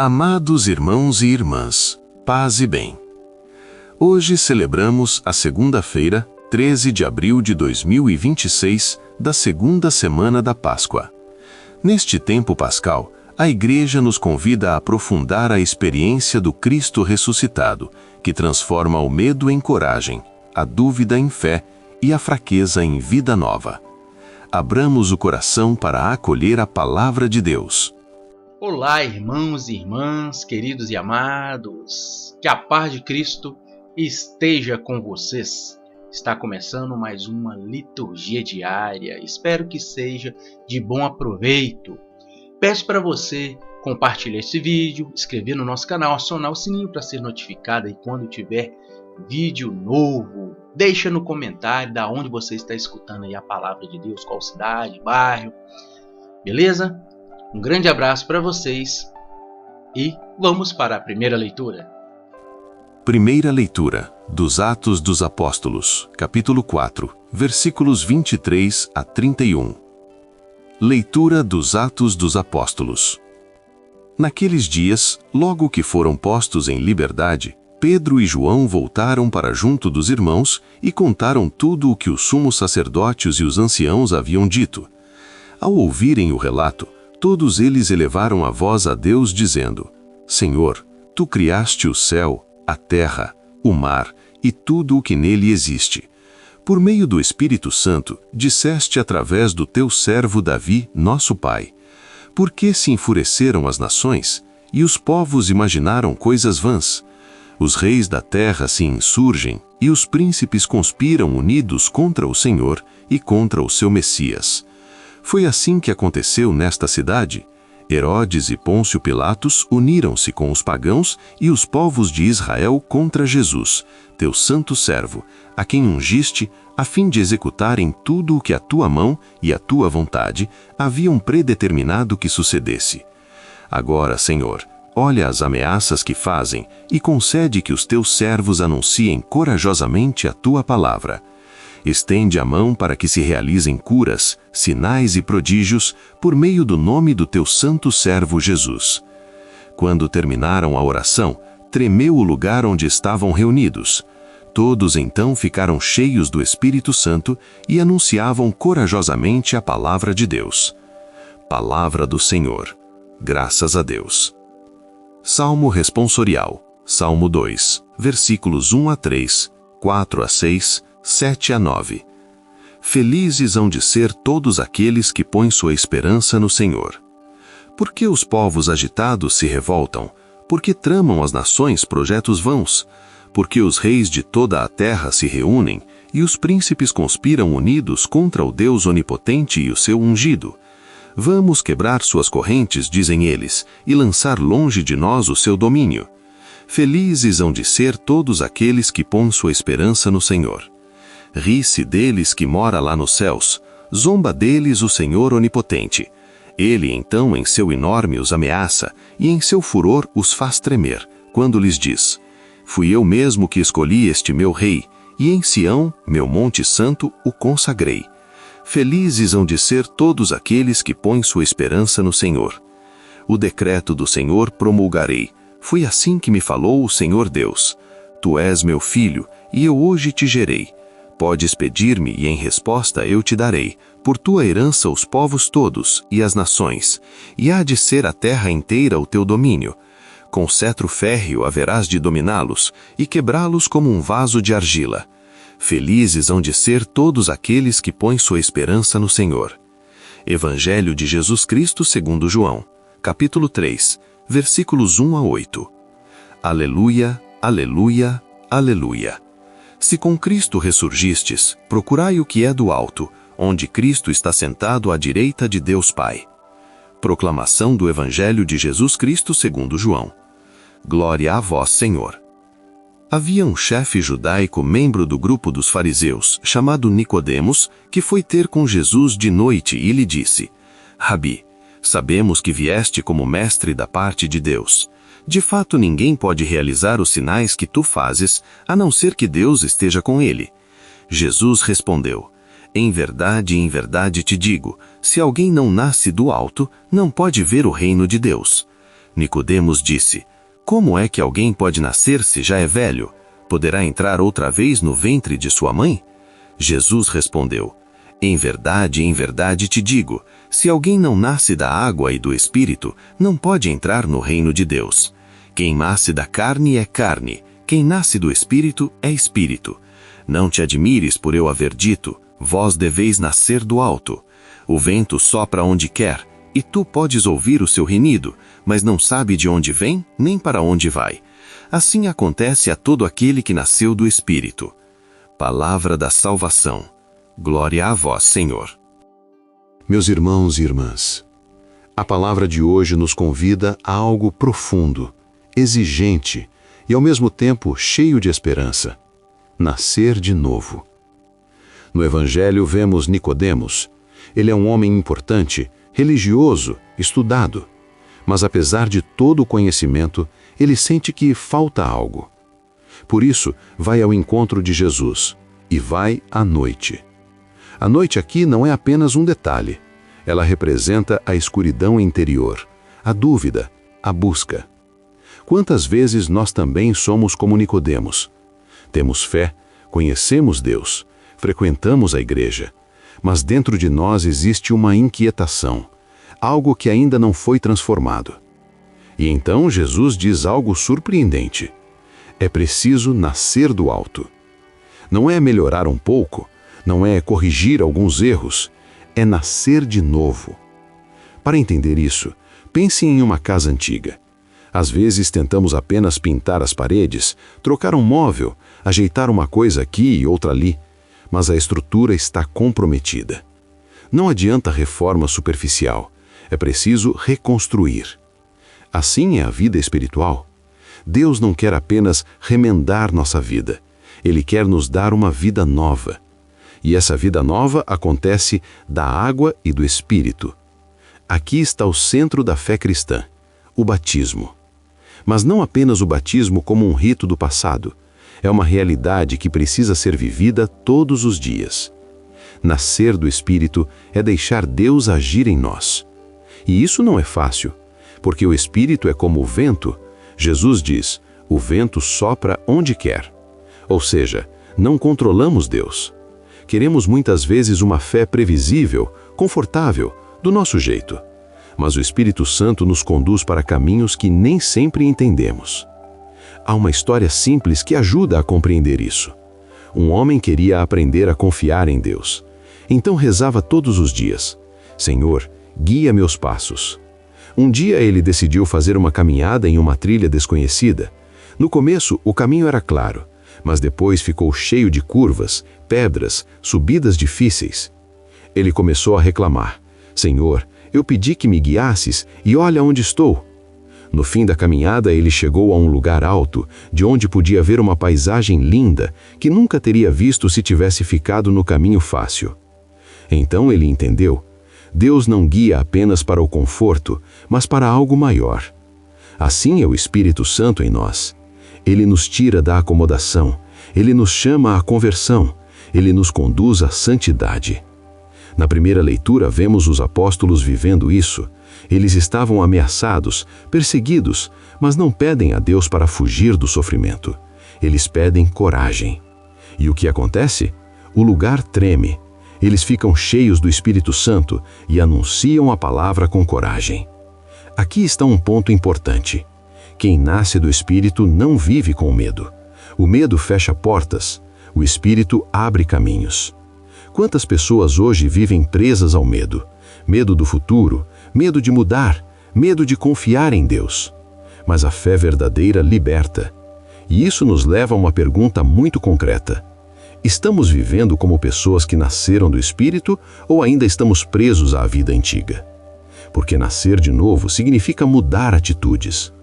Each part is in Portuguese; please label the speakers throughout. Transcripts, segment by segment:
Speaker 1: Amados irmãos e irmãs, paz e bem. Hoje celebramos a segunda-feira, 13 de abril de 2026, da segunda semana da Páscoa. Neste tempo pascal, a Igreja nos convida a aprofundar a experiência do Cristo ressuscitado, que transforma o medo em coragem, a dúvida em fé e a fraqueza em vida nova. Abramos o coração para acolher a Palavra de Deus.
Speaker 2: Olá, irmãos e irmãs, queridos e amados, que a paz de Cristo esteja com vocês. Está começando mais uma liturgia diária, espero que seja de bom aproveito. Peço para você compartilhar esse vídeo, inscrever no nosso canal, acionar o sininho para ser notificado e quando tiver vídeo novo, deixa no comentário da onde você está escutando aí a palavra de Deus, qual cidade, bairro, beleza? Um grande abraço para vocês e vamos para a primeira leitura.
Speaker 1: Primeira leitura dos Atos dos Apóstolos, capítulo 4, versículos 23 a 31. Leitura dos Atos dos Apóstolos. Naqueles dias, logo que foram postos em liberdade, Pedro e João voltaram para junto dos irmãos e contaram tudo o que os sumos sacerdotes e os anciãos haviam dito. Ao ouvirem o relato, todos eles elevaram a voz a Deus dizendo: Senhor, tu criaste o céu, a terra, o mar e tudo o que nele existe. Por meio do Espírito Santo, disseste através do teu servo Davi, nosso pai: Por que se enfureceram as nações, e os povos imaginaram coisas vãs? Os reis da terra se insurgem, e os príncipes conspiram unidos contra o Senhor e contra o seu Messias. Foi assim que aconteceu nesta cidade. Herodes e Pôncio Pilatos uniram-se com os pagãos e os povos de Israel contra Jesus, teu santo servo, a quem ungiste, a fim de executarem tudo o que a tua mão e a tua vontade haviam predeterminado que sucedesse. Agora, Senhor, olha as ameaças que fazem e concede que os teus servos anunciem corajosamente a tua palavra. Estende a mão para que se realizem curas, sinais e prodígios por meio do nome do teu santo servo Jesus. Quando terminaram a oração, tremeu o lugar onde estavam reunidos. Todos então ficaram cheios do Espírito Santo e anunciavam corajosamente a palavra de Deus. Palavra do Senhor. Graças a Deus. Salmo responsorial. Salmo 2, versículos 1 a 3, 4 a 6, 7 a 9. Felizes hão de ser todos aqueles que põem sua esperança no Senhor. Por que os povos agitados se revoltam? Por que tramam as nações projetos vãos? Porque os reis de toda a terra se reúnem e os príncipes conspiram unidos contra o Deus onipotente e o seu ungido. Vamos quebrar suas correntes, dizem eles, e lançar longe de nós o seu domínio. Felizes hão de ser todos aqueles que põem sua esperança no Senhor. Ri-se deles que mora lá nos céus, zomba deles o Senhor onipotente. Ele então em seu enorme os ameaça, e em seu furor os faz tremer, quando lhes diz: Fui eu mesmo que escolhi este meu rei, e em Sião, meu monte santo, o consagrei. Felizes hão de ser todos aqueles que põem sua esperança no Senhor. O decreto do Senhor promulgarei. Foi assim que me falou o Senhor Deus: Tu és meu filho, e eu hoje te gerei. Podes pedir-me, e em resposta eu te darei, por tua herança os povos todos e as nações, e há de ser a terra inteira o teu domínio. Com cetro férreo haverás de dominá-los, e quebrá-los como um vaso de argila. Felizes hão de ser todos aqueles que põem sua esperança no Senhor. Evangelho de Jesus Cristo segundo João, capítulo 3, versículos 1 a 8. Aleluia, aleluia, aleluia. Se com Cristo ressurgistes, procurai o que é do alto, onde Cristo está sentado à direita de Deus Pai. Proclamação do Evangelho de Jesus Cristo segundo João. Glória a vós, Senhor. Havia um chefe judaico, membro do grupo dos fariseus, chamado Nicodemos, que foi ter com Jesus de noite e lhe disse: Rabi, sabemos que vieste como mestre da parte de Deus. De fato, ninguém pode realizar os sinais que tu fazes, a não ser que Deus esteja com ele. Jesus respondeu: em verdade te digo, se alguém não nasce do alto, não pode ver o reino de Deus. Nicodemos disse: Como é que alguém pode nascer se já é velho? Poderá entrar outra vez no ventre de sua mãe? Jesus respondeu: em verdade te digo, se alguém não nasce da água e do Espírito, não pode entrar no reino de Deus. Quem nasce da carne é carne, quem nasce do Espírito é Espírito. Não te admires por eu haver dito: vós deveis nascer do alto. O vento sopra onde quer, e tu podes ouvir o seu renido, mas não sabe de onde vem, nem para onde vai. Assim acontece a todo aquele que nasceu do Espírito. Palavra da salvação. Glória a vós, Senhor.
Speaker 3: Meus irmãos e irmãs, a palavra de hoje nos convida a algo profundo, exigente e ao mesmo tempo cheio de esperança: nascer de novo. No Evangelho vemos Nicodemos. Ele é um homem importante, religioso, estudado. Mas apesar de todo o conhecimento, ele sente que falta algo. Por isso, vai ao encontro de Jesus, e vai à noite. A noite aqui não é apenas um detalhe. Ela representa a escuridão interior, a dúvida, a busca. Quantas vezes nós também somos como Nicodemos? Temos fé, conhecemos Deus, frequentamos a igreja, mas dentro de nós existe uma inquietação, algo que ainda não foi transformado. E então Jesus diz algo surpreendente: é preciso nascer do alto. Não é melhorar um pouco, não é corrigir alguns erros, é nascer de novo. Para entender isso, pense em uma casa antiga. Às vezes tentamos apenas pintar as paredes, trocar um móvel, ajeitar uma coisa aqui e outra ali, mas a estrutura está comprometida. Não adianta reforma superficial, é preciso reconstruir. Assim é a vida espiritual. Deus não quer apenas remendar nossa vida, Ele quer nos dar uma vida nova. E essa vida nova acontece da água e do Espírito. Aqui está o centro da fé cristã, o batismo. Mas não apenas o batismo como um rito do passado. É uma realidade que precisa ser vivida todos os dias. Nascer do Espírito é deixar Deus agir em nós. E isso não é fácil, porque o Espírito é como o vento. Jesus diz: o vento sopra onde quer. Ou seja, não controlamos Deus. Queremos muitas vezes uma fé previsível, confortável, do nosso jeito. Mas o Espírito Santo nos conduz para caminhos que nem sempre entendemos. Há uma história simples que ajuda a compreender isso. Um homem queria aprender a confiar em Deus. Então rezava todos os dias: Senhor, guia meus passos. Um dia ele decidiu fazer uma caminhada em uma trilha desconhecida. No começo, o caminho era claro, mas depois ficou cheio de curvas, pedras, subidas difíceis. Ele começou a reclamar: Senhor, eu pedi que me guiasses e olha onde estou. No fim da caminhada, ele chegou a um lugar alto, de onde podia ver uma paisagem linda, que nunca teria visto se tivesse ficado no caminho fácil. Então ele entendeu: Deus não guia apenas para o conforto, mas para algo maior. Assim é o Espírito Santo em nós. Ele nos tira da acomodação, Ele nos chama à conversão, Ele nos conduz à santidade. Na primeira leitura vemos os apóstolos vivendo isso. Eles estavam ameaçados, perseguidos, mas não pedem a Deus para fugir do sofrimento. Eles pedem coragem. E o que acontece? O lugar treme. Eles ficam cheios do Espírito Santo e anunciam a palavra com coragem. Aqui está um ponto importante. Quem nasce do Espírito não vive com medo. O medo fecha portas, o Espírito abre caminhos. Quantas pessoas hoje vivem presas ao medo? Medo do futuro, medo de mudar, medo de confiar em Deus. Mas a fé verdadeira liberta. E isso nos leva a uma pergunta muito concreta. Estamos vivendo como pessoas que nasceram do Espírito ou ainda estamos presos à vida antiga? Porque nascer de novo significa mudar atitudes.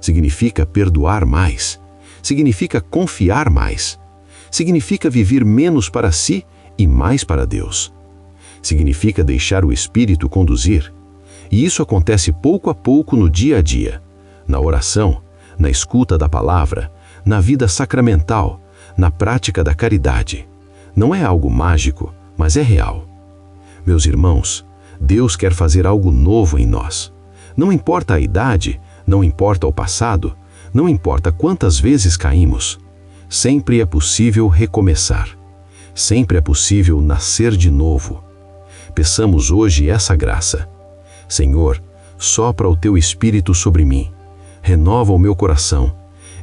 Speaker 3: Significa perdoar mais. Significa confiar mais. Significa viver menos para si e mais para Deus. Significa deixar o Espírito conduzir. E isso acontece pouco a pouco no dia a dia, na oração, na escuta da palavra, na vida sacramental, na prática da caridade. Não é algo mágico, mas é real. Meus irmãos, Deus quer fazer algo novo em nós. Não importa a idade, Não importa o passado, não importa quantas vezes caímos, sempre é possível recomeçar. Sempre é possível nascer de novo. Peçamos hoje essa graça. Senhor, sopra o teu Espírito sobre mim. Renova o meu coração.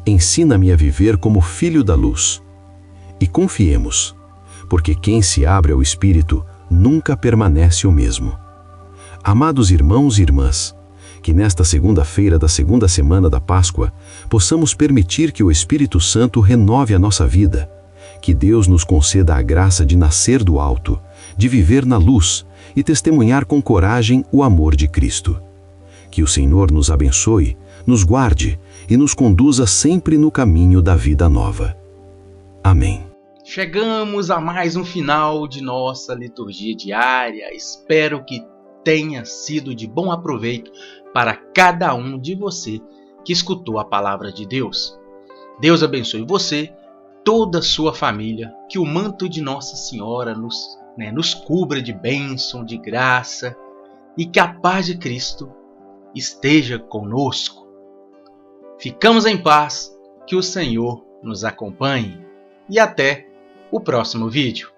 Speaker 3: Ensina-me a viver como filho da luz. E confiemos, porque quem se abre ao Espírito nunca permanece o mesmo. Amados irmãos e irmãs, que nesta segunda-feira da segunda semana da Páscoa possamos permitir que o Espírito Santo renove a nossa vida, que Deus nos conceda a graça de nascer do alto, de viver na luz e testemunhar com coragem o amor de Cristo. Que o Senhor nos abençoe, nos guarde e nos conduza sempre no caminho da vida nova. Amém.
Speaker 2: Chegamos a mais um final de nossa liturgia diária. Espero que tenha sido de bom aproveito para cada um de você que escutou a palavra de Deus. Deus abençoe você, toda a sua família, que o manto de Nossa Senhora nos cubra de bênção, de graça, e que a paz de Cristo esteja conosco. Ficamos em paz, que o Senhor nos acompanhe, e até o próximo vídeo.